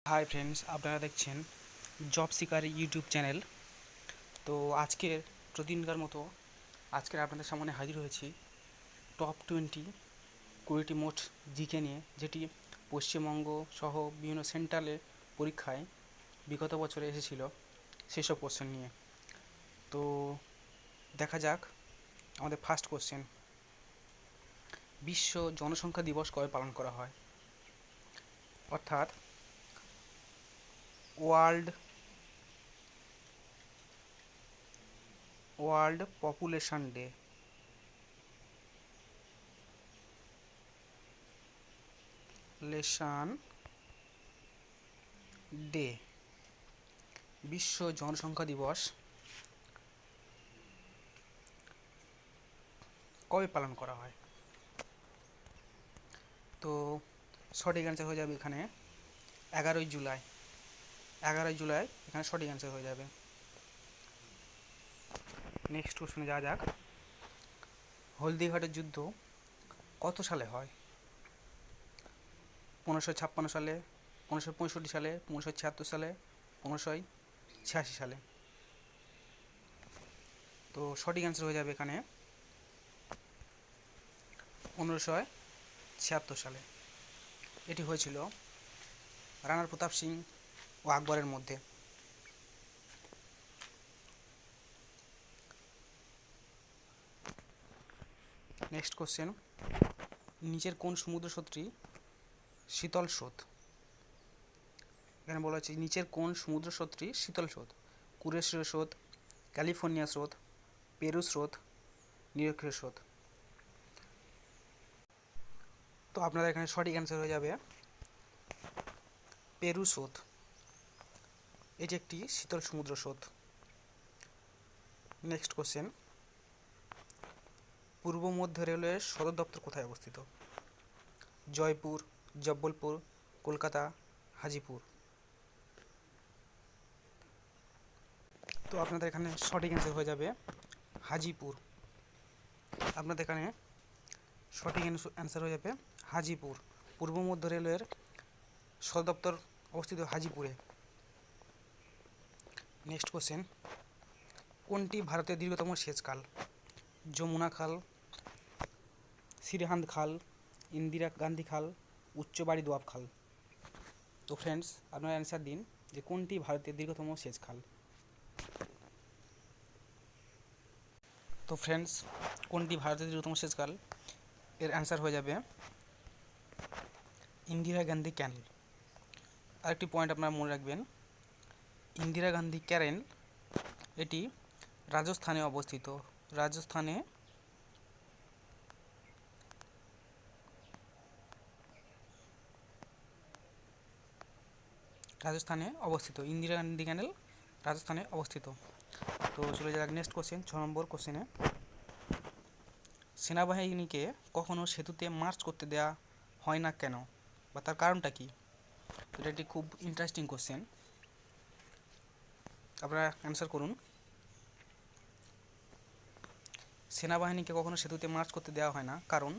Hi friends, আপনারা দেখছেন job seeker YouTube channel. তো আজকের প্রতিদিনকার মতো আজকের আপনাদের সামনে হাজির হয়েছি টপ 20 কুড়িটি মোট জিকে নিয়ে, যেটি পশ্চিমবঙ্গ সহ বিভিন্ন সেন্ট্রালে পরীক্ষায় বিগত বছরে এসেছিল সেসব কোশ্চেন নিয়ে। তো দেখা যাক আমাদের ফার্স্ট কোশ্চেন, বিশ্ব জনসংখ্যা দিবস কবে পালন করা হয়? অর্থাৎ world world population day. Lesion day, বিশ্ব জনসংখ্যা দিবস কবে পালন করা হয়? তো সঠিক অ্যান্সার হয়ে যাবে এখানে 11ই জুলাই। 11ই জুলাই এখানে সঠিক অ্যান্সার হয়ে যাবে। নেক্সট কোশ্চেনে যাওয়া যাক, হলদিঘাটের যুদ্ধ কত সালে হয়? 1556 সালে, 1565 সালে, 1576 সালে, 1586 সালে। তো সঠিক অ্যান্সার হয়ে যাবে এখানে 1576 সালে। এটি হয়েছিল রানা প্রতাপ সিং ও আকবরের মধ্যে। নেক্সট কোশ্চেন, নিচের কোন সমুদ্র স্রোতটি শীতল স্রোত? এখানে বলা হচ্ছে নিচের কোন সমুদ্র স্রোতটি শীতল স্রোত? কুরেশীয় স্রোত, ক্যালিফোর্নিয়া স্রোত, পেরু স্রোত, নিরক্ষীয় স্রোত। তো আপনাদের এখানে সঠিক অ্যান্সার হয়ে যাবে পেরু স্রোত। এটি একটি শীতল সমুদ্র স্রোত। নেক্সট কোশ্চেন, পূর্ব মধ্য রেলওয়ের সদর দপ্তর কোথায় অবস্থিত? জয়পুর, জব্বলপুর, কলকাতা, হাজিপুর। তো আপনাদের এখানে সঠিক অ্যান্সার হয়ে যাবে হাজিপুর। আপনাদের এখানে সঠিক অ্যান্সার হয়ে যাবে হাজিপুর। পূর্ব মধ্য রেলওয়ের সদর দপ্তর অবস্থিত হাজিপুরে। নেক্সট কোশ্চেন, কোনটি ভারতের দীর্ঘতম সেচ খাল? যমুনা খাল, সিরহান্দ খাল, ইন্দিরা গান্ধী খাল, উচ্চবাড়ি দোয়াব খাল। তো ফ্রেন্ডস, আপনারা অ্যান্সার দিন যে কোনটি ভারতের দীর্ঘতম সেচ খাল। তো ফ্রেন্ডস, কোনটি ভারতের দীর্ঘতম সেচ খাল? এর অ্যান্সার হয়ে যাবে ইন্দিরা গান্ধী ক্যানেল। আরেকটি পয়েন্ট আপনারা মনে রাখবেন, ইন্দিরা গান্ধী ক্যানেল এটি রাজস্থানে অবস্থিত। রাজস্থানে অবস্থিত ইন্দিরা গান্ধী ক্যানেল রাজস্থানে অবস্থিত। তো চলে যাক নেক্সট কোশ্চেন, 6 নম্বর কোশ্চেনে, সেনাবাহিনীকে কখনো সেতুতে মার্চ করতে দেওয়া হয় না কেন, বা তার কারণটা কি? তো এটা একটি খুব ইন্টারেস্টিং কোশ্চেন, আপনারা অ্যান্সার করুন। সেনাবাহিনীকে কখনো সেতুতে মার্চ করতে দেওয়া হয় না কারণ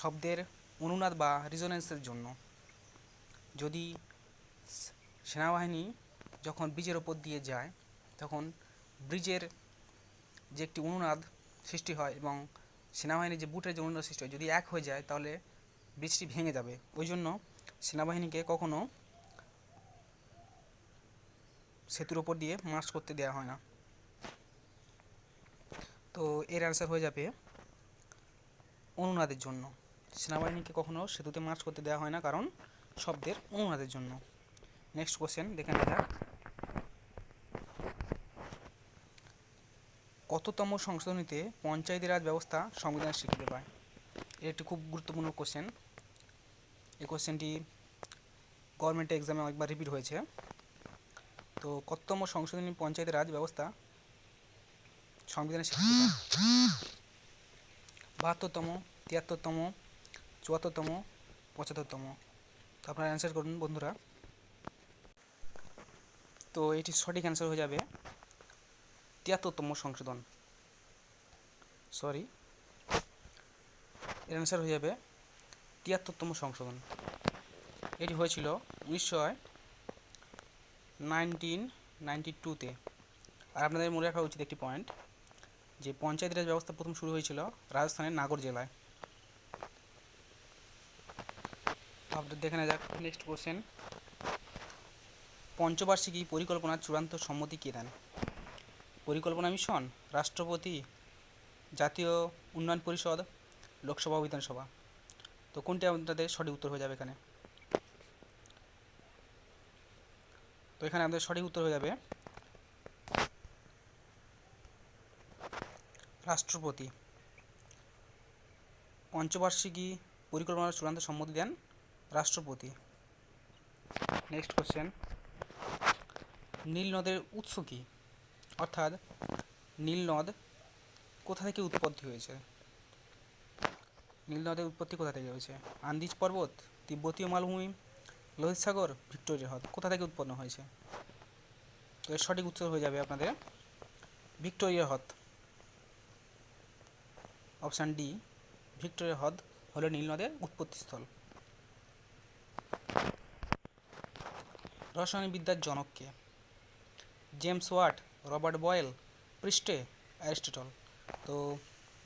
শব্দের অনুনাদ বা রিজোনেন্সের জন্য। যদি সেনাবাহিনী যখন ব্রিজের ওপর দিয়ে যায় তখন ব্রিজের যে একটি অনুনাদ সৃষ্টি হয় এবং সেনাবাহিনীর যে বুটের যে অনুনাদ সৃষ্টি হয়, যদি এক হয়ে যায় তাহলে ব্রিজটি ভেঙে যাবে। ওই জন্য সেনাবাহিনীকে কখনো সেতুর ওপর দিয়ে মার্চ করতে দেওয়া হয় না। তো এর অ্যান্সার হয়ে যাবে অনুনাদের জন্য। সেনাবাহিনীকে কখনো সেতুতে মার্চ করতে দেওয়া হয় না কারণ শব্দের অনুনাদের জন্য। নেক্সট কোশ্চেন দেখে নেওয়া যাক, কততম সংশোধনীতে পঞ্চায়েতি রাজ ব্যবস্থা সংবিধানের স্বীকৃতি পায়? এর একটি খুব গুরুত্বপূর্ণ কোশ্চেন। এই কোশ্চেনটি গভর্নমেন্ট এক্সামে অনেকবার রিপিট হয়েছে। তো কততম সংশোধনী পঞ্চায়েতি রাজ ব্যবস্থা সংবিধানের স্বীকৃতি পায়? 72তম, 73তম, 74তম, 75তম। তো আপনারা অ্যান্সার করুন বন্ধুরা। তো এটি সঠিক অ্যান্সার হয়ে যাবে 73তম সংশোধন। এর অ্যান্সার হয়ে যাবে 73তম সংশোধন। এটি হয়েছিল 1992-তে। আর আপনাদের মনে রাখা উচিত একটি পয়েন্ট, যে পঞ্চায়েত রাজ ব্যবস্থা প্রথম শুরু হয়েছিল রাজস্থানের নাগর জেলায়। আপনাদের দেখে নেওয়া যাক নেক্সট কোশ্চেন। পঞ্চবার্ষিকী পরিকল্পনার চূড়ান্ত সম্মতি কে দেন? পরিকল্পনা মিশন, রাষ্ট্রপতি, জাতীয় উন্নয়ন পরিষদ, লোকসভা ও বিধানসভা। তো কোনটি আপনাদের সঠিক উত্তর হয়ে যাবে এখানে? তো এখানে আমাদের সঠিক উত্তর হয়ে যাবে রাষ্ট্রপতি। পঞ্চবার্ষিকী পরিকল্পনার চূড়ান্ত সম্মতি দেন রাষ্ট্রপতি। নেক্সট কোশ্চেন, নীল নদের উৎস কী? অর্থাৎ নীল নদ কোথা থেকে উৎপত্তি হয়েছে? নীল নদের উৎপত্তি কোথা থেকে হয়েছে? আন্দিজ পর্বত, তিব্বতীয় মালভূমি, লোহিত সাগর, ভিক্টোরিয়া হ্রদ। কোথা থেকে উৎপন্ন হয়েছে? তো এর সঠিক উত্তর হয়ে যাবে আপনাদের ভিক্টোরিয়া হ্রদ। অপশান ডি, ভিক্টোরিয়া হ্রদ হলো নীল নদের উৎপত্তিস্থল। রসায়নবিদ্যার জনক কে? James Watt, Robert Boyle, Priestley, Aristotle. তো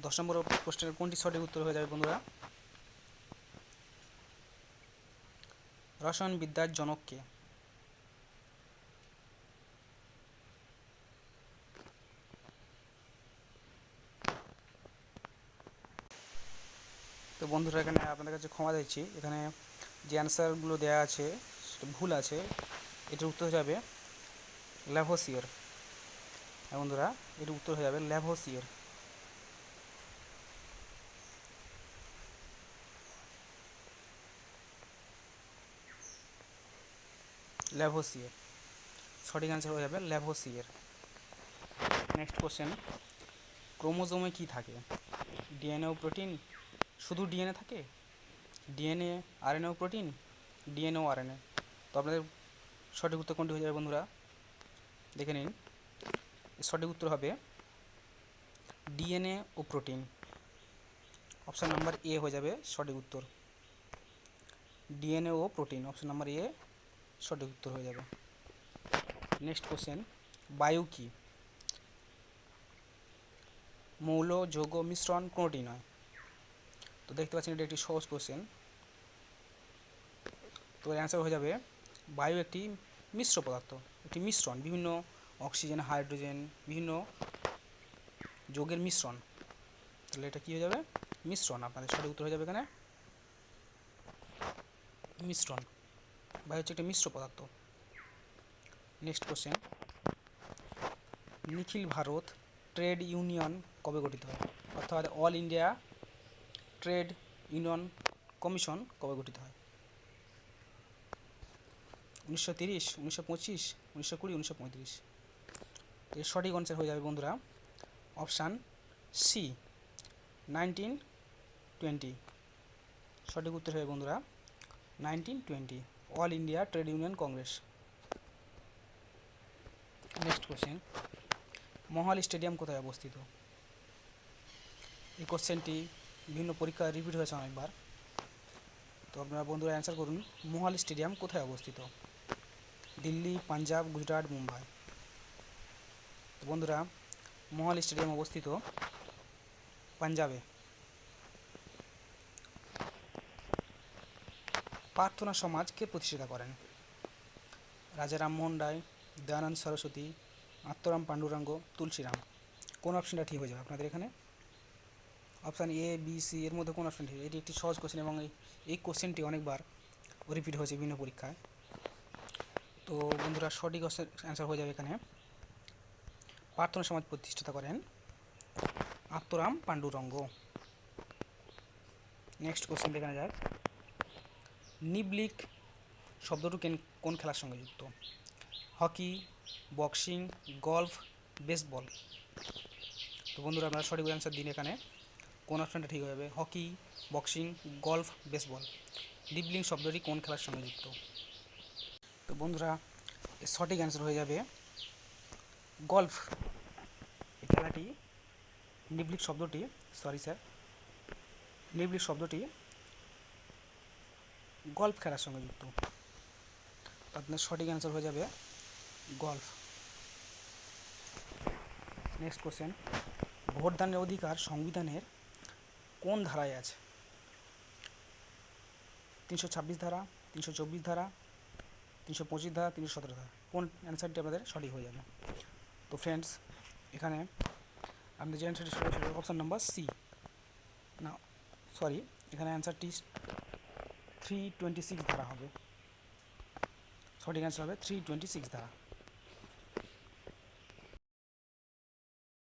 10 নম্বর প্রশ্নের কোনটি সঠিক উত্তর হয়ে যাবে বন্ধুরা? রসায়নবিদ্যার জনক কে? তো বন্ধুরা এখানে আপনাদের কাছে ক্ষমা দিচ্ছি, এখানে যে অ্যান্সারগুলো দেওয়া আছে সেটা ভুল আছে। এটার উত্তর হয়ে যাবে ল্যাভোসিয়ার। হ্যাঁ বন্ধুরা, এটার উত্তর হয়ে যাবে ল্যাভোসিয়ার। ল্যাভোসিয়ার সঠিক অ্যান্সার হয়ে যাবে ল্যাভোসিয়ার। নেক্সট কোশ্চেন, ক্রোমোজোমে কি থাকে? ডিএনএ ও প্রোটিন, শুধু ডিএনএ থাকে, ডিএনএ আরএনএ ও প্রোটিন, ডিএনএ ও আরএনএ। তো আপনাদের সঠিক উত্তর কোনটি হয়ে যাবে বন্ধুরা? দেখে নিন, সঠিক উত্তর হবে ডিএনএ ও প্রোটিন। অপশান নাম্বার এ হয়ে যাবে সঠিক উত্তর। ডিএনএ ও প্রোটিন, অপশান নাম্বার এ সঠিক উত্তর হয়ে যাবে। নেক্সট কোশ্চেন, বায়ু কি? মৌল, যৌগ, মিশ্রণ, কোনটি নয়? তো দেখতে পাচ্ছেন এটা একটি সহজ কোশ্চেন। তো এর অ্যান্সার হয়ে যাবে বায়ু একটি মিশ্র পদার্থ, একটি মিশ্রণ, বিভিন্ন অক্সিজেন, হাইড্রোজেন, বিভিন্ন যৌগের মিশ্রণ। তাহলে এটা কী হয়ে যাবে? মিশ্রণ। আপনাদের সঠিক উত্তর হয়ে যাবে এখানে মিশ্রণ। বায়ু হচ্ছে একটি মিশ্র পদার্থ। নেক্সট কোশ্চেন, নিখিল ভারত ট্রেড ইউনিয়ন কবে গঠিত হয়? অর্থাৎ all India Trade union commission কবে গঠিত হয়? 1930, 1925, 1920, 1935। এর সঠিক অ্যান্সার হয়ে যাবে বন্ধুরা অপশান সি, 1920। সঠিক উত্তর হবে বন্ধুরা 1920, All India Trade Union Congress. Next question, Mahal stadium কোথায় অবস্থিত? এই কোশ্চেনটি বিভিন্ন পরীক্ষায় রিপিট হয়েছে অনেকবার। তো আপনারা বন্ধুরা অ্যান্সার করুন, মহাল স্টেডিয়াম কোথায় অবস্থিত? দিল্লি, পাঞ্জাব, গুজরাট, মুম্বাই। তো বন্ধুরা মহাল স্টেডিয়াম অবস্থিত পাঞ্জাবে। প্রার্থনা সমাজ কে প্রতিষ্ঠাতা করেন? রাজা রামমোহন রায়, দয়ানন্দ সরস্বতী, আত্মারাম পাণ্ডুরঙ্গ, তুলসীরাম। কোন অপশানটা ঠিক হয়ে যাবে আপনাদের এখানে? অপশান এ, বি, সি এর মধ্যে কোন অপশান ঠিক? এটি একটি সহজ কোশ্চেন এবং এই কোশ্চেনটি অনেকবার রিপিট হয়েছে বিভিন্ন পরীক্ষায়। তো বন্ধুরা সঠিক অ্যান্সার হয়ে যাবে এখানে প্রার্থনা সমাজ প্রতিষ্ঠাতা করেন আত্মারাম পাণ্ডুরঙ্গ। নেক্সট কোশ্চেন দেখে নেওয়া যাক, নিবলিক শব্দটি কোন খেলার সঙ্গে যুক্ত? Hockey, boxing, golf, baseball. তো বন্ধুরা আপনারা সঠিক অ্যান্সার দিন এখানে কোন অপশানটা ঠিক হবে? Hockey, boxing, golf, baseball. নিবলিং শব্দটি কোন খেলার সঙ্গে যুক্ত? তো বন্ধুরা সঠিক অ্যান্সার হয়ে যাবে গলফ। এই খেলাটি নিবলিক শব্দটি গল্ফ খেলার সঙ্গে যুক্ত। তো আপনার সঠিক অ্যান্সার হয়ে যাবে গল্ফ। নেক্সট কোশ্চেন, ভোটদানের অধিকার সংবিধানের কোন ধারায় আছে? 326 ধারা, 324 ধারা, 325 ধারা, 317 ধারা। কোন অ্যান্সারটি আপনাদের সঠিক হয়ে যাবে? তো ফ্রেন্ডস, এখানে আমাদের যে অ্যান্সারটি সঠিক সেটা অপশান নাম্বার সি। না সরি, এখানে অ্যান্সারটি 326 ধারা হবে। সঠিক অ্যান্সার হবে 326 ধারা।